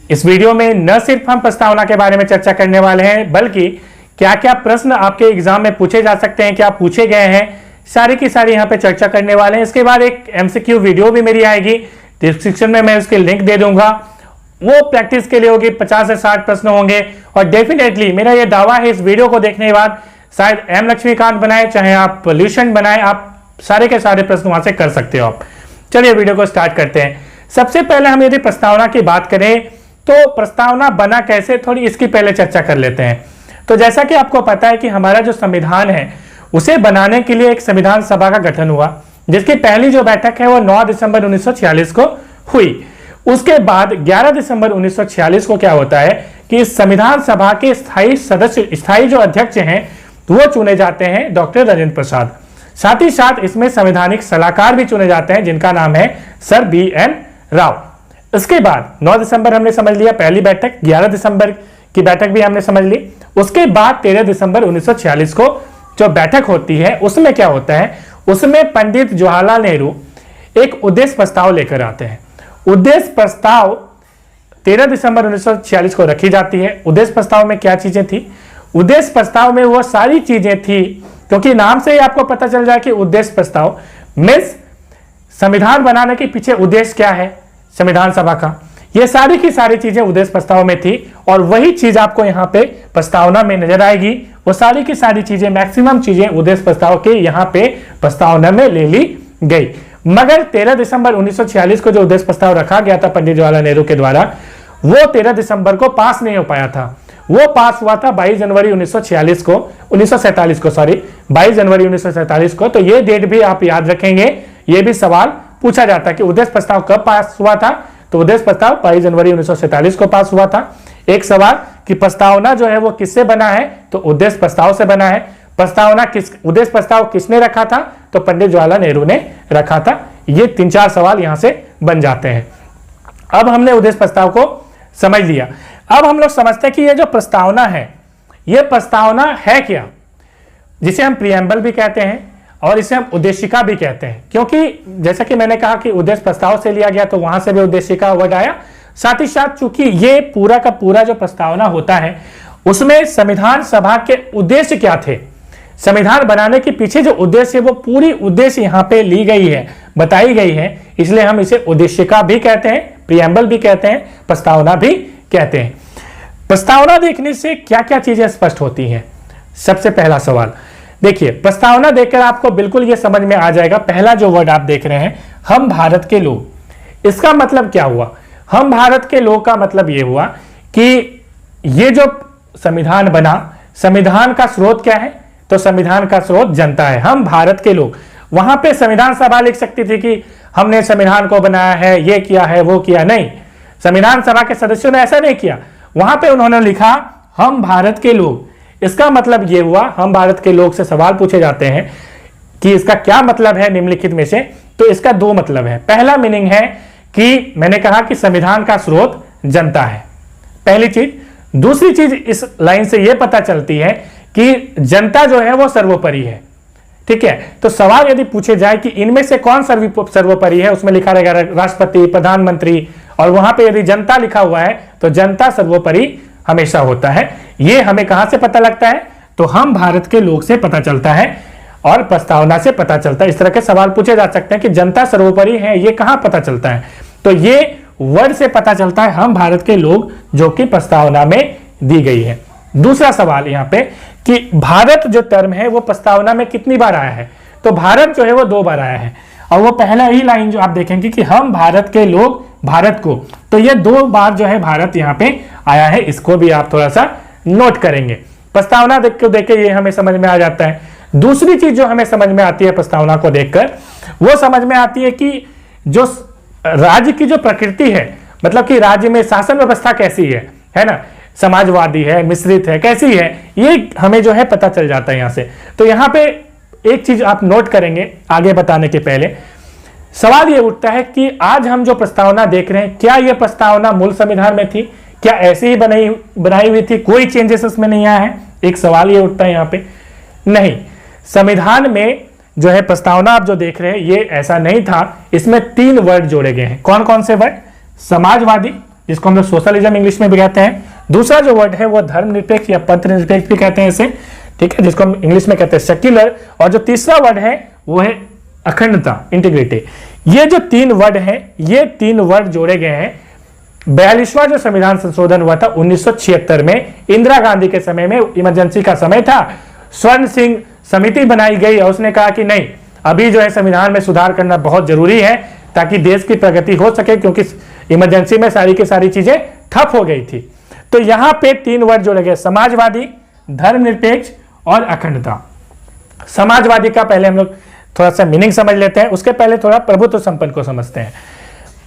इस वीडियो में न सिर्फ हम प्रस्तावना के बारे में चर्चा करने वाले हैं, बल्कि क्या क्या प्रश्न आपके एग्जाम में पूछे जा सकते हैं, क्या पूछे गए हैं, सारी की सारी यहाँ पे चर्चा करने वाले हैं। इसके बाद एक MCQ वीडियो भी मेरी आएगी, डिस्क्रिप्शन में मैं उसके लिंक दे दूंगा। वो प्रैक्टिस के लिए होगी, 50 से 60 प्रश्न होंगे। और डेफिनेटली मेरा ये दावा है, इस वीडियो को देखने के बाद शायद M लक्ष्मीकांत बनाए, चाहे आप पोल्यूशन बनाए, आप सारे के सारे प्रश्न वहां से कर सकते हो आप। चलिए वीडियो को स्टार्ट करते हैं। सबसे पहले हम यदि प्रस्तावना की बात करें तो प्रस्तावना बना कैसे, थोड़ी इसकी पहले चर्चा कर लेते हैं। तो जैसा कि आपको पता है कि हमारा जो संविधान है उसे बनाने के लिए एक संविधान सभा का गठन हुआ, जिसकी पहली जो बैठक है वो 9 दिसंबर 1946 को हुई। उसके बाद 11 दिसंबर 1946 को क्या होता है कि संविधान सभा के स्थायी जो अध्यक्ष हैं वो चुने जाते हैं डॉक्टर राजेंद्र प्रसाद। साथ ही साथ इसमें संवैधानिक सलाहकार भी चुने जाते हैं, जिनका नाम है सर BN राव। इसके बाद 9 दिसंबर हमने समझ लिया पहली बैठक, 11 दिसंबर की बैठक भी हमने समझ ली। उसके बाद 13 दिसंबर 1946 को जो बैठक होती है उसमें क्या होता है, उसमें पंडित जवाहरलाल नेहरू एक उद्देश्य प्रस्ताव लेकर आते हैं। उद्देश्य प्रस्ताव 13 दिसंबर 1946 को रखी जाती है। उद्देश्य प्रस्ताव में क्या चीजें थी? उद्देश्य प्रस्ताव में वो सारी चीजें थी, क्योंकि नाम से ही आपको पता चल जाए कि उद्देश्य प्रस्ताव मीन्स संविधान बनाने के पीछे उद्देश्य क्या है संविधान सभा का, ये सारी की सारी चीजें उद्देश्य प्रस्ताव में थी। और वही चीज आपको यहाँ पे प्रस्तावना में नजर आएगी। वो सारी की सारी चीजें, मैक्सिमम चीजें उद्देश्य प्रस्ताव के यहाँ पे प्रस्तावना में ले ली गई। मगर 13 दिसंबर 1946 को जो उद्देश्य प्रस्ताव रखा गया था पंडित जवाहरलाल नेहरू के द्वारा, वो 13 दिसंबर को पास नहीं हो पाया था। वो पास हुआ था 22 जनवरी 1947 को, 22 जनवरी 1947 को। तो ये डेट भी आप याद रखेंगे, ये भी सवाल पूछा जाता है कि उद्देश्य प्रस्ताव कब पास हुआ था। तो उद्देश्य प्रस्ताव 22 जनवरी 1947 को पास हुआ था। एक सवाल कि प्रस्तावना जो है वो किससे बना है, तो उद्देश्य प्रस्ताव से बना है। उद्देश्य प्रस्ताव किसने रखा था, तो पंडित जवाहरलाल नेहरू ने रखा था। ये 3-4 सवाल यहां से बन जाते हैं। अब हमने उद्देश्य प्रस्ताव को समझ लिया। अब हम लोग समझते हैं कि ये जो प्रस्तावना है, ये प्रस्तावना है क्या, जिसे हम प्रियम्बल भी कहते हैं और इसे हम उद्देशिका भी कहते हैं। क्योंकि जैसा कि मैंने कहा कि उद्देश्य प्रस्ताव से लिया गया, तो वहां से भी उद्देशिका वर्ड आया। साथ ही साथ चूंकि ये पूरा का पूरा जो प्रस्तावना होता है उसमें संविधान सभा के उद्देश्य क्या थे, संविधान बनाने के पीछे जो उद्देश्य है वो पूरी उद्देश्य यहाँ पे ली गई है, बताई गई है। इसलिए हम इसे उद्देशिका भी कहते हैं, प्रियम्बल भी कहते हैं, प्रस्तावना भी कहते हैं। प्रस्तावना देखने से क्या क्या चीजें स्पष्ट होती हैं? सबसे पहला सवाल देखिए, प्रस्तावना देखकर आपको बिल्कुल ये समझ में आ जाएगा। पहला जो वर्ड आप देख रहे हैं, हम भारत के लोग, इसका मतलब क्या हुआ? हम भारत के लोग का मतलब ये हुआ कि ये जो संविधान बना, संविधान का स्रोत क्या है, तो संविधान का स्रोत जनता है, हम भारत के लोग। वहां पे संविधान सभा लिख सकती थी कि हमने संविधान को बनाया है, ये किया है, वो किया, नहीं। संविधान सभा के सदस्यों ने ऐसा नहीं किया। वहां पे उन्होंने लिखा हम भारत के लोग। इसका मतलब ये हुआ, हम भारत के लोग से सवाल पूछे जाते हैं कि इसका क्या मतलब है निम्नलिखित में से, तो इसका 2 मतलब है। पहला मीनिंग है कि मैंने कहा कि संविधान का स्रोत जनता है, पहली चीज। दूसरी चीज इस लाइन से यह पता चलती है कि जनता जो है वो सर्वोपरि है, ठीक है। तो सवाल यदि पूछे जाए कि इनमें से कौन सर्वोपरि है, उसमें लिखा रहेगा राष्ट्रपति, प्रधानमंत्री, और वहां पे यदि जनता लिखा हुआ है तो जनता सर्वोपरि हमेशा होता है। ये हमें कहां से पता लगता है, तो हम भारत के लोग से पता चलता है और प्रस्तावना से पता चलता है। इस तरह के सवाल पूछे जा सकते हैं कि जनता सर्वोपरि है, ये कहां पता चलता है, तो ये वर्ड से पता चलता है, हम भारत के लोग, जो कि प्रस्तावना में दी गई है। दूसरा सवाल यहाँ पे कि भारत जो टर्म है वो प्रस्तावना में कितनी बार आया है, तो भारत जो है वो 2 बार आया है। और वो पहला ही लाइन जो आप देखेंगे कि हम भारत के लोग, भारत को, तो ये 2 बार जो है भारत यहाँ पे आया है। इसको भी आप थोड़ा सा नोट करेंगे। प्रस्तावना देख के ये हमें समझ में आ जाता है। दूसरी चीज जो हमें समझ में आती है प्रस्तावना को देखकर, वो समझ में आती है कि जो राज्य की जो प्रकृति है, मतलब कि राज्य में शासन व्यवस्था कैसी है ना, समाजवादी है, मिश्रित है, कैसी है, ये हमें जो है पता चल जाता है यहाँ से। तो यहाँ पे एक चीज आप नोट करेंगे आगे बताने के पहले, सवाल ये उठता है कि आज हम जो प्रस्तावना देख रहे हैं, क्या यह प्रस्तावना मूल संविधान में थी, क्या ऐसे ही बनाई हुई थी, कोई चेंजेस उसमें नहीं आया है? एक सवाल ये उठता है यहाँ पे। नहीं, संविधान में जो है प्रस्तावना आप जो देख रहे हैं ये ऐसा नहीं था। इसमें 3 वर्ड जोड़े गए हैं। कौन कौन से वर्ड? समाजवादी, जिसको हम लोग सोशलिज्म इंग्लिश में भी कहते हैं। दूसरा जो वर्ड है वो धर्मनिरपेक्ष या पंथ निरपेक्ष भी कहते हैं इसे, ठीक है, जिसको हम इंग्लिश में कहते हैं सेक्युलर। और जो तीसरा वर्ड है वो है अखंडता, इंटीग्रिटी। ये जो 3 वर्ड हैं, ये 3 वर्ड जोड़े गए हैं 42वां जो संविधान संशोधन हुआ था 1976 में, इंदिरा गांधी के समय में, इमरजेंसी का समय था। स्वर्ण सिंह समिति बनाई गई और उसने कहा कि नहीं, अभी जो है संविधान में सुधार करना बहुत जरूरी है ताकि देश की प्रगति हो सके, क्योंकि इमरजेंसी में सारी की सारी चीजें ठप हो गई थी। तो यहां पे 3 वर्ड जोड़े गए, समाजवादी, धर्मनिरपेक्ष और अखंडता। समाजवादी का पहले हम लोग थोड़ा सा मीनिंग समझ लेते हैं, उसके पहले थोड़ा प्रभुत्व संपन्न को समझते हैं।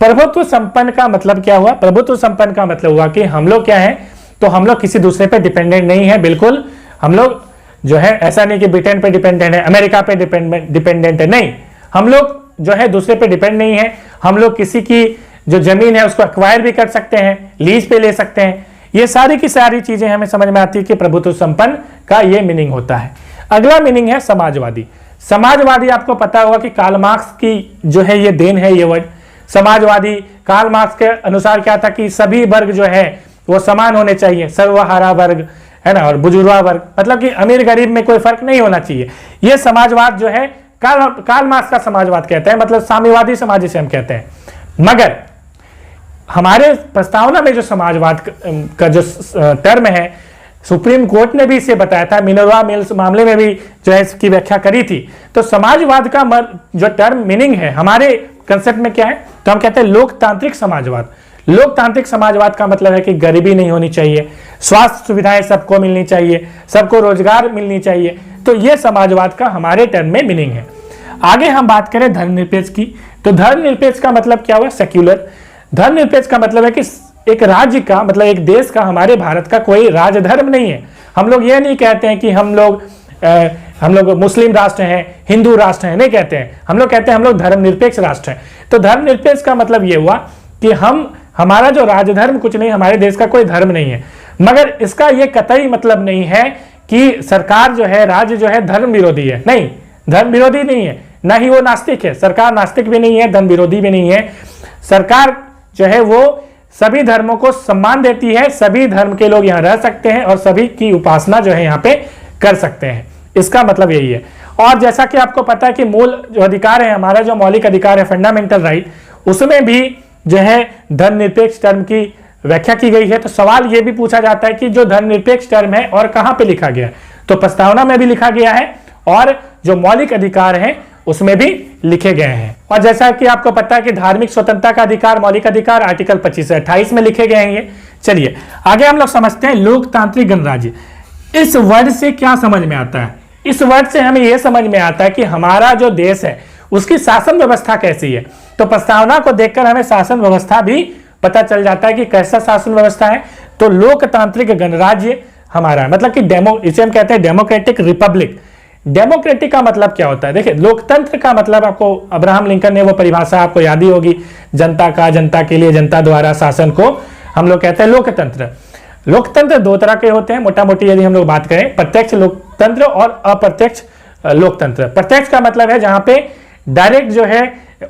प्रभुत्व संपन्न का मतलब क्या हुआ? प्रभुत्व संपन्न का मतलब हुआ कि हम लोग क्या है, तो हम लोग किसी दूसरे पे डिपेंडेंट नहीं है। बिल्कुल हम लोग जो है ऐसा नहीं कि ब्रिटेन पे डिपेंडेंट है, अमेरिका पे डिपेंडेंट है, नहीं, हम लोग जो है दूसरे पे डिपेंड नहीं है। हम लोग किसी की जो जमीन है उसको एक्वायर भी कर सकते हैं, लीज पे ले सकते हैं। ये सारी की सारी चीजें हमें समझ में आती है कि प्रभुत्व संपन्न का ये मीनिंग होता है। अगला मीनिंग है समाजवादी। समाजवादी आपको पता होगा कि कार्ल मार्क्स की जो है ये देन है ये वर्ड। समाजवादी कार्ल मार्क्स के अनुसार क्या था कि सभी वर्ग जो है वो समान होने चाहिए, सर्वहारा वर्ग है ना, और बुजुर्गा वर्ग, मतलब कि अमीर गरीब में कोई फर्क नहीं होना चाहिए। ये समाजवाद जो है कार्ल मार्क्स का समाजवाद कहते हैं, मतलब साम्यवादी समाज जिसे हम कहते हैं। मगर हमारे प्रस्तावना में जो समाजवाद का जो टर्म है, सुप्रीम कोर्ट ने भी इसे बताया था, मिनर्वा मिल्स मामले में भी जो है इसकी व्याख्या करी थी। तो समाजवाद का जो टर्म मीनिंग है हमारे कंसेप्ट में क्या है, तो हम कहते हैं लोकतांत्रिक समाजवाद। लोकतांत्रिक समाजवाद का मतलब है कि गरीबी नहीं होनी चाहिए, स्वास्थ्य सुविधाएं सबको मिलनी चाहिए, सबको रोजगार मिलनी चाहिए। तो ये समाजवाद का हमारे टर्म में मीनिंग है। आगे हम बात करें धर्मनिरपेक्ष की, तो धर्मनिरपेक्ष का मतलब क्या हुआ? सेक्युलर। धर्मनिरपेक्ष का मतलब है कि एक राज्य का, मतलब एक देश का, हमारे भारत का कोई राजधर्म नहीं है। हम लोग ये नहीं कहते हैं कि हम लोग मुस्लिम राष्ट्र हैं, हिंदू राष्ट्र हैं, नहीं कहते हैं। हम लोग कहते हैं हम लोग धर्मनिरपेक्ष राष्ट्र हैं। तो धर्मनिरपेक्ष का मतलब ये हुआ कि हमारा जो राजधर्म कुछ नहीं, हमारे देश का कोई धर्म नहीं है। मगर इसका ये कतई मतलब नहीं है कि सरकार जो है, राज्य जो है धर्म विरोधी है। नहीं, धर्म विरोधी नहीं है, ना ही वो नास्तिक है। सरकार नास्तिक भी नहीं है, धर्म विरोधी भी नहीं है। सरकार जो है वो सभी धर्मों को सम्मान देती है, सभी धर्म के लोग यहाँ रह सकते हैं और सभी की उपासना जो है यहाँ पे कर सकते हैं। इसका मतलब यही है। और जैसा कि आपको पता है कि मूल जो अधिकार है, हमारा जो मौलिक अधिकार है, फंडामेंटल राइट, उसमें भी जो है धर्मनिरपेक्ष टर्म की व्याख्या की गई है। तो सवाल यह भी पूछा जाता है कि जो धर्मनिरपेक्ष टर्म है और कहां पे लिखा गया है, तो प्रस्तावना में भी लिखा गया है और जो मौलिक अधिकार है उसमें भी लिखे गए हैं। और जैसा कि आपको पता है कि धार्मिक स्वतंत्रता का अधिकार, मौलिक अधिकार आर्टिकल 25 से 28 में लिखे गए हैं ये। चलिए आगे हम लोग समझते हैं लोकतांत्रिक गणराज्य। इस वर्ड से क्या समझ में आता है? इस वर्ड से हमें यह समझ में आता है कि हमारा जो देश है उसकी शासन व्यवस्था कैसी है। तो प्रस्तावना को देखकर हमें शासन व्यवस्था भी पता चल जाता है कि कैसा शासन व्यवस्था है। तो लोकतांत्रिक गणराज्य हमारा मतलब कि इसे हम कहते हैं डेमोक्रेटिक रिपब्लिक। डेमोक्रेटिक का मतलब क्या होता है? देखिए, लोकतंत्र का मतलब आपको अब्राहम लिंकन ने वो परिभाषा आपको याद ही होगी, जनता का, जनता के लिए, जनता द्वारा शासन को हम लोग कहते हैं लोकतंत्र। लोकतंत्र 2 तरह के होते हैं मोटा मोटी यदि हम लोग बात करें, प्रत्यक्ष लोकतंत्र और अप्रत्यक्ष लोकतंत्र। प्रत्यक्ष का मतलब है जहां पे डायरेक्ट जो है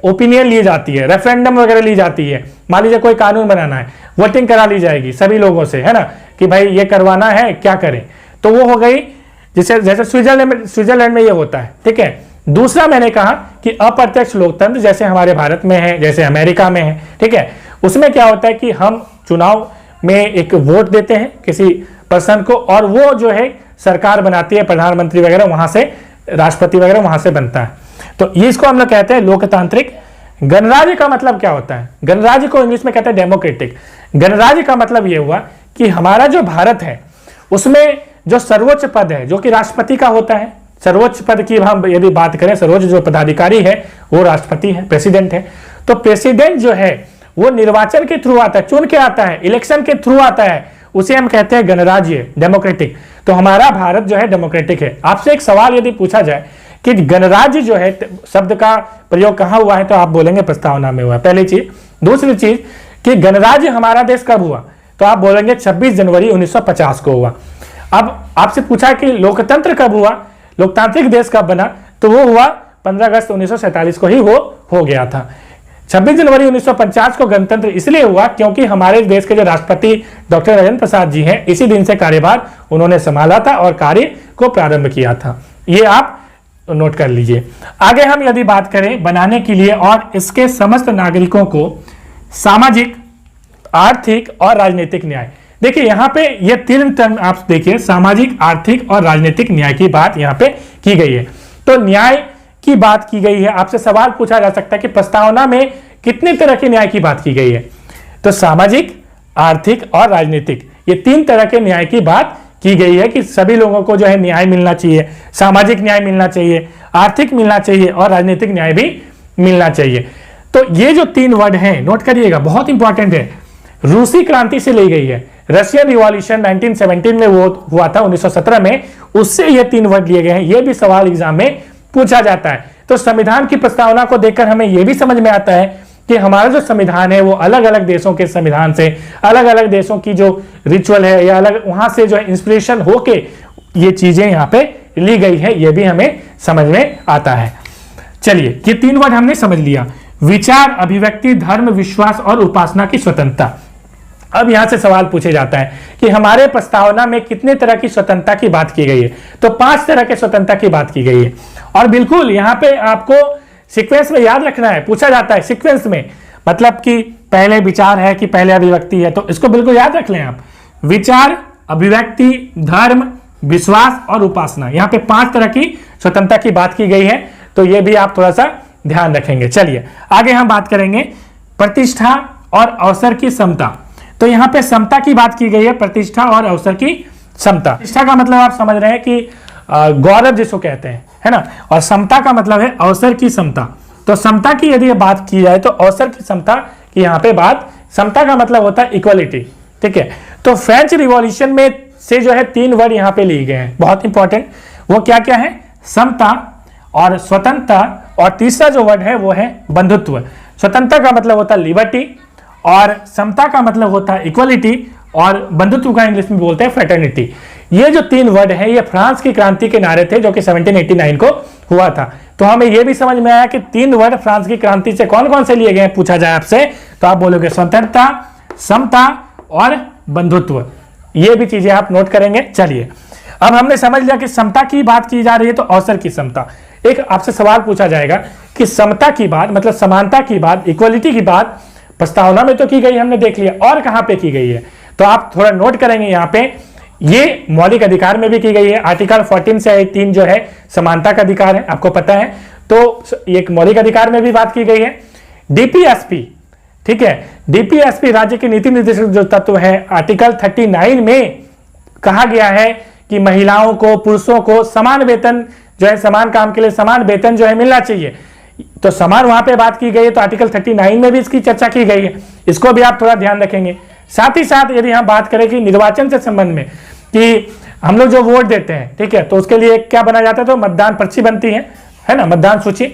ओपिनियन ली जाती है, रेफरेंडम वगैरह ली जाती है। मान लीजिए कोई कानून बनाना है, वोटिंग करा ली जाएगी सभी लोगों से, है ना, कि भाई ये करवाना है, क्या करें। तो वो हो गई जैसे स्विट्जरलैंड में ये होता है, ठीक है। दूसरा मैंने कहा कि अप्रत्यक्ष लोकतंत्र, जैसे हमारे भारत में है, जैसे अमेरिका में है, ठीक है। उसमें क्या होता है कि हम चुनाव में एक वोट देते हैं किसी पर्सन को और वो जो है सरकार बनाती है, प्रधानमंत्री वगैरह वहां से, राष्ट्रपति वगैरह वहां से बनता है। तो ये इसको हम लोग कहते हैं लोकतांत्रिक। गणराज्य का मतलब क्या होता है? गणराज्य को इंग्लिश में कहते हैं डेमोक्रेटिक। गणराज्य का मतलब ये हुआ कि हमारा जो भारत है उसमें जो सर्वोच्च पद है जो कि राष्ट्रपति का होता है, सर्वोच्च पद की हम यदि बात करें, सर्वोच्च जो पदाधिकारी है वो राष्ट्रपति है, प्रेसिडेंट है। तो प्रेसिडेंट जो है वो निर्वाचन के थ्रू आता है, चुन के आता है, इलेक्शन के थ्रू आता है, उसे हम कहते हैं गणराज्य, डेमोक्रेटिक। तो हमारा भारत जो है डेमोक्रेटिक है। आपसे एक सवाल यदि पूछा जाए कि गणराज्य जो है शब्द का प्रयोग कहां हुआ है, तो आप बोलेंगे प्रस्तावना में हुआ है, पहली चीज। दूसरी चीज कि गणराज्य हमारा देश कब हुआ, तो आप बोलेंगे 26 जनवरी 1950 को हुआ। अब आपसे पूछा कि लोकतंत्र कब हुआ, लोकतांत्रिक देश कब बना, तो वो हुआ 15 अगस्त 1947 को ही वो हो गया था। 26 जनवरी 1950 को गणतंत्र इसलिए हुआ क्योंकि हमारे देश के जो राष्ट्रपति डॉक्टर राजेंद्र प्रसाद जी हैं, इसी दिन से कार्यभार उन्होंने संभाला था और कार्य को प्रारंभ किया था। ये आप नोट कर लीजिए। आगे हम यदि बात करें बनाने के लिए और इसके समस्त नागरिकों को सामाजिक, आर्थिक और राजनीतिक न्याय। देखिए यहां पे ये तीन टर्म आप देखिए, सामाजिक, आर्थिक और राजनीतिक न्याय की बात यहां पे की गई है। तो न्याय की बात की गई है। आपसे सवाल पूछा जा सकता है कि प्रस्तावना में कितने तरह के न्याय की बात की गई है। तो सामाजिक, आर्थिक और राजनीतिक, ये तीन तरह के न्याय की बात की गई है कि सभी लोगों को जो है न्याय मिलना चाहिए, सामाजिक न्याय मिलना चाहिए, आर्थिक मिलना चाहिए और राजनीतिक न्याय भी मिलना चाहिए। तो ये जो तीन वर्ड हैं नोट करिएगा, बहुत इंपॉर्टेंट है। रूसी क्रांति से ली गई है, रशियन रिवॉल्यूशन 1917 में वो हुआ था 1917 में, उससे ये तीन वर्ड लिए गए हैं। ये भी सवाल एग्जाम में पूछा जाता है। तो संविधान की प्रस्तावना को देखकर हमें यह भी समझ में आता है कि हमारा जो संविधान है वो अलग अलग देशों के संविधान से, अलग अलग देशों की जो रिचुअल है या अलग वहां से जो इंस्पिरेशन होके ये चीजें यहाँ पे ली गई है, ये भी हमें समझ में आता है। चलिए ये तीन वर्ड हमने समझ लिया, विचार, अभिव्यक्ति, धर्म, विश्वास और उपासना की स्वतंत्रता। अब यहां से सवाल पूछे जाता है कि हमारे प्रस्तावना में कितने तरह की स्वतंत्रता की बात की गई है। तो 5 तरह के स्वतंत्रता की बात की गई है। और बिल्कुल यहां पे आपको सीक्वेंस में याद रखना है, पूछा जाता है सीक्वेंस में, मतलब कि पहले विचार है कि पहले अभिव्यक्ति है, तो इसको बिल्कुल याद रख लें आप। विचार, अभिव्यक्ति, धर्म, विश्वास और उपासना, यहां पे 5 तरह की स्वतंत्रता की बात की गई है। तो ये भी आप थोड़ा सा ध्यान रखेंगे। चलिए आगे हम बात करेंगे प्रतिष्ठा और अवसर की समता। तो यहां पे समता की बात की गई है, प्रतिष्ठा और अवसर की समता। प्रतिष्ठा का मतलब आप समझ रहे हैं कि गौरव जिसको कहते हैं, है ना, और समता का मतलब है अवसर की समता। तो समता की यदि बात की जाए तो अवसर की समता की यहाँ पे बात, समता का मतलब होता है इक्वलिटी, ठीक है। तो फ्रेंच रिवॉल्यूशन में से जो है 3 वर्ड यहाँ पे लिए गए हैं, बहुत इंपॉर्टेंट। वो क्या क्या है? समता और स्वतंत्रता, और तीसरा जो वर्ड है वो है बंधुत्व। स्वतंत्रता का मतलब होता है लिबर्टी, और समता का मतलब होता है इक्वलिटी, और बंधुत्व का इंग्लिश में बोलते हैं फ्रेटर्निटी। ये जो 3 वर्ड है ये फ्रांस की क्रांति के नारे थे जो कि 1789 को हुआ था। तो हमें यह भी समझ में आया कि 3 वर्ड फ्रांस की क्रांति से कौन कौन से लिए गए, पूछा जाए आपसे तो आप बोलोगे स्वतंत्रता, समता और बंधुत्व। ये भी चीजें आप नोट करेंगे। चलिए अब हमने समझ लिया कि समता की बात की जा रही है तो अवसर की समता। एक आपसे सवाल पूछा जाएगा कि समता की बात मतलब समानता की बात, इक्वलिटी की बात प्रस्तावना में तो की गई, हमने देख लिया, और कहां पे की गई है। तो आप थोड़ा नोट करेंगे यहाँ पे, ये मौलिक अधिकार में भी की गई है। आर्टिकल 14 से 18 जो है समानता का अधिकार है, आपको पता है। तो एक मौलिक अधिकार में भी बात की गई है। डीपीएसपी, ठीक है, डीपीएसपी राज्य के नीति निर्देशक जो तत्व है, आर्टिकल 39 में कहा गया है कि महिलाओं को, पुरुषों को समान वेतन जो है, समान काम के लिए समान वेतन जो है मिलना चाहिए। तो समान वहां पे बात की गई है, तो आर्टिकल 39 में भी इसकी चर्चा की गई है। इसको भी आप थोड़ा ध्यान रखेंगे। साथ ही साथ यदि हम बात करें कि निर्वाचन से संबंध में, कि हम लोग जो वोट देते हैं, ठीक है, तो उसके लिए क्या बना जाता है, तो मतदान पर्ची बनती है ना, मतदान सूची।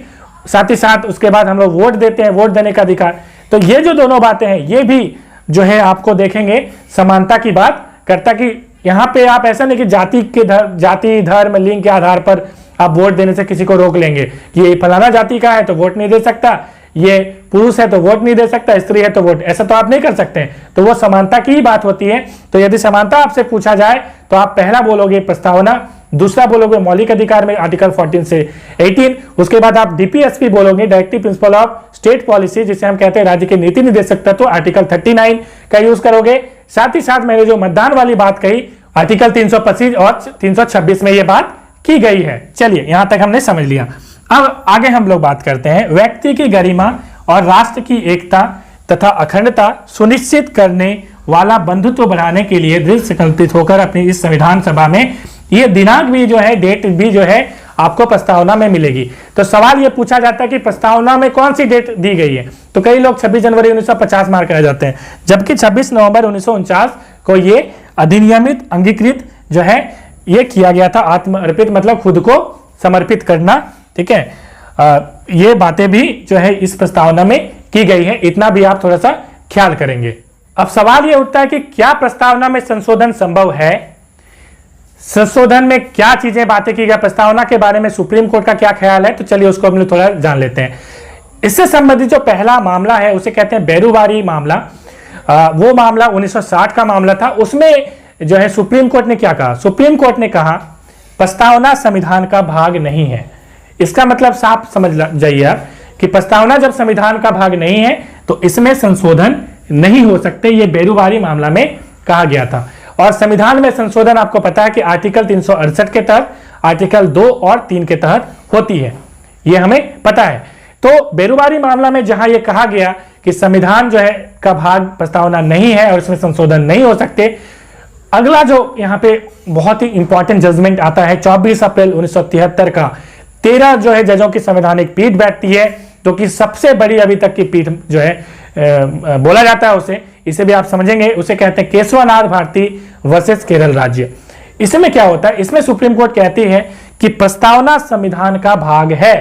साथ ही साथ उसके बाद हम लोग वोट देते हैं, वोट देने का अधिकार। तो ये जो दोनों बातें हैं ये भी जो है आपको देखेंगे समानता की बात करता। कि यहाँ पे आप ऐसा नहीं कि जाति, धर्म, लिंग के आधार पर आप वोट देने से किसी को रोक लेंगे कि ये फलाना जाति का है तो वोट नहीं दे सकता, ये पुरुष है तो वोट नहीं दे सकता, स्त्री है तो वोट, ऐसा तो आप नहीं कर सकते हैं। तो वो समानता की ही बात होती है। तो यदि समानता आपसे पूछा जाए तो आप पहला बोलोगे प्रस्तावना, दूसरा बोलोगे मौलिक अधिकार में आर्टिकल 14 से 18, उसके बाद आप डीपीएसपी बोलोगे, directive principle of state policy, जिसे हम कहते हैं राज्य के नीति निर्देशक तत्व, तो आर्टिकल 39 का यूज करोगे। साथ ही साथ मैंने जो मतदान वाली बात कही, आर्टिकल 325 और 326 में ये बात की गई है। चलिए यहां तक हमने समझ लिया। अब आगे हम लोग बात करते हैं व्यक्ति की गरिमा और राष्ट्र की एकता तथा अखंडता सुनिश्चित करने वाला बंधुत्व बढ़ाने के लिए दृढ़ संकल्पित होकर अपनी इस संविधान सभा में ये दिनांक भी जो है, डेट भी जो है आपको प्रस्तावना में मिलेगी। तो सवाल ये पूछा जाता है कि प्रस्तावना में कौन सी डेट दी गई है। तो कई लोग 26 जनवरी 1950 मार्क कर जाते हैं, जबकि 26 नवंबर 1949 को ये अधिनियमित अंगीकृत जो है ये किया गया था। आत्मअर्पित मतलब खुद को समर्पित करना, ठीक है। ये बातें भी जो है इस प्रस्तावना में की गई है, इतना भी आप थोड़ा सा ख्याल करेंगे। अब सवाल ये उठता है कि क्या प्रस्तावना में संशोधन संभव है, संशोधन में क्या चीजें बातें की गई, प्रस्तावना के बारे में सुप्रीम कोर्ट का क्या ख्याल है। तो चलिए उसको हम लोग थोड़ा जान लेते हैं। इससे संबंधित जो पहला मामला है उसे कहते हैं बेरुवारी मामला। वो मामला 1960 का मामला था। उसमें जो है सुप्रीम कोर्ट ने क्या कहा? सुप्रीम कोर्ट ने कहा प्रस्तावना संविधान का भाग नहीं है। इसका मतलब साफ समझ जाइए आप कि प्रस्तावना जब संविधान का भाग नहीं है तो इसमें संशोधन नहीं हो सकते। ये बेरुवारी मामला में कहा गया था। और संविधान में संशोधन आपको पता है कि आर्टिकल 368 के तहत, आर्टिकल 2 और 3 के तहत होती है, ये हमें पता है। तो बेरुवारी मामला में जहां यह कहा गया कि संविधान जो है का भाग प्रस्तावना नहीं है और इसमें संशोधन नहीं हो सकते, अगला जो यहाँ पे बहुत ही इंपॉर्टेंट जजमेंट आता है 24 अप्रैल 1973 का। 13 जो है जजों की संवैधानिक पीठ बैठती है, जो कि सबसे बड़ी अभी तक की पीठ जो है बोला जाता है उसे, इसे भी आप समझेंगे, उसे कहते हैं केशवनाथ भारती वर्सेस केरल राज्य। इसमें क्या होता है? इसमें सुप्रीम कोर्ट कहती है कि प्रस्तावना संविधान का भाग है।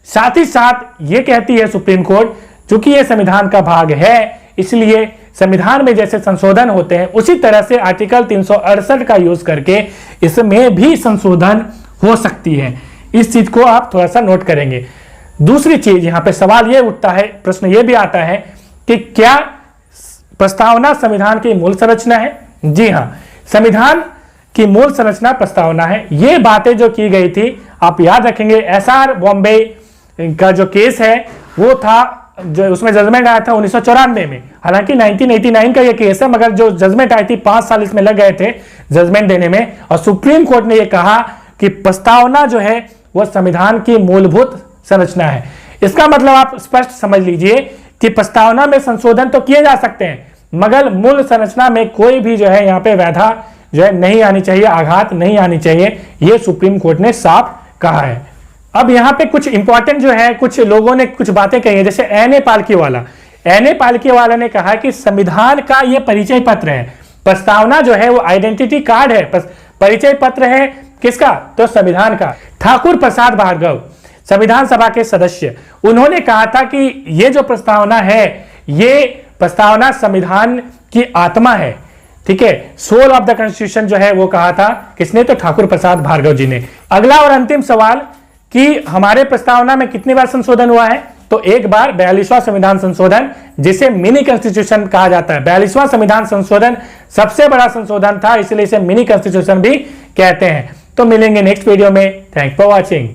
साथ ही साथ ये कहती है सुप्रीम कोर्ट, चूंकि ये संविधान का भाग है इसलिए संविधान में जैसे संशोधन होते हैं उसी तरह से आर्टिकल 368 का यूज करके इसमें भी संशोधन हो सकती है। इस चीज को आप थोड़ा सा नोट करेंगे। दूसरी चीज यहां पे सवाल यह उठता है, प्रश्न यह भी आता है कि क्या प्रस्तावना संविधान की मूल संरचना है? जी हां, संविधान की मूल संरचना प्रस्तावना है। ये बातें जो की गई थी आप याद रखेंगे, SR बॉम्बे का जो केस है वो था, जो उसमें जजमेंट आया था 1994 में। हालांकि 1989 का ये केस है, मगर जो जजमेंट आई थी 5 साल इसमें लग गए थे जजमेंट देने में। और सुप्रीम कोर्ट ने यह कहा कि प्रस्तावना जो है वह संविधान की मूलभूत संरचना है। इसका मतलब आप स्पष्ट समझ लीजिए कि प्रस्तावना में संशोधन तो किए जा सकते हैं, मगर मूल संरचना में कोई भी जो है यहाँ पे बाधा जो है नहीं आनी चाहिए, आघात नहीं आनी चाहिए, यह सुप्रीम कोर्ट ने साफ कहा है। अब यहाँ पे कुछ इंपॉर्टेंट जो है, कुछ लोगों ने कुछ बातें कही है, जैसे एन.ए. पालकीवाला। एन.ए. पालकीवाला ने कहा कि संविधान का यह परिचय पत्र है, प्रस्तावना जो है वो आइडेंटिटी कार्ड है, परिचय पत्र है किसका? तो संविधान का। ठाकुर प्रसाद भार्गव संविधान सभा के सदस्य, उन्होंने कहा था कि ये जो प्रस्तावना है ये प्रस्तावना संविधान की आत्मा है, ठीक है, सोल ऑफ द कॉन्स्टिट्यूशन जो है वो कहा था किसने? तो ठाकुर प्रसाद भार्गव जी ने। अगला और अंतिम सवाल कि हमारे प्रस्तावना में कितनी बार संशोधन हुआ है? तो एक बार 42वां संविधान संशोधन, जिसे मिनी कॉन्स्टिट्यूशन कहा जाता है। 42वां संविधान संशोधन सबसे बड़ा संशोधन था, इसलिए इसे मिनी कॉन्स्टिट्यूशन भी कहते हैं। तो मिलेंगे नेक्स्ट वीडियो में। Thanks for watching.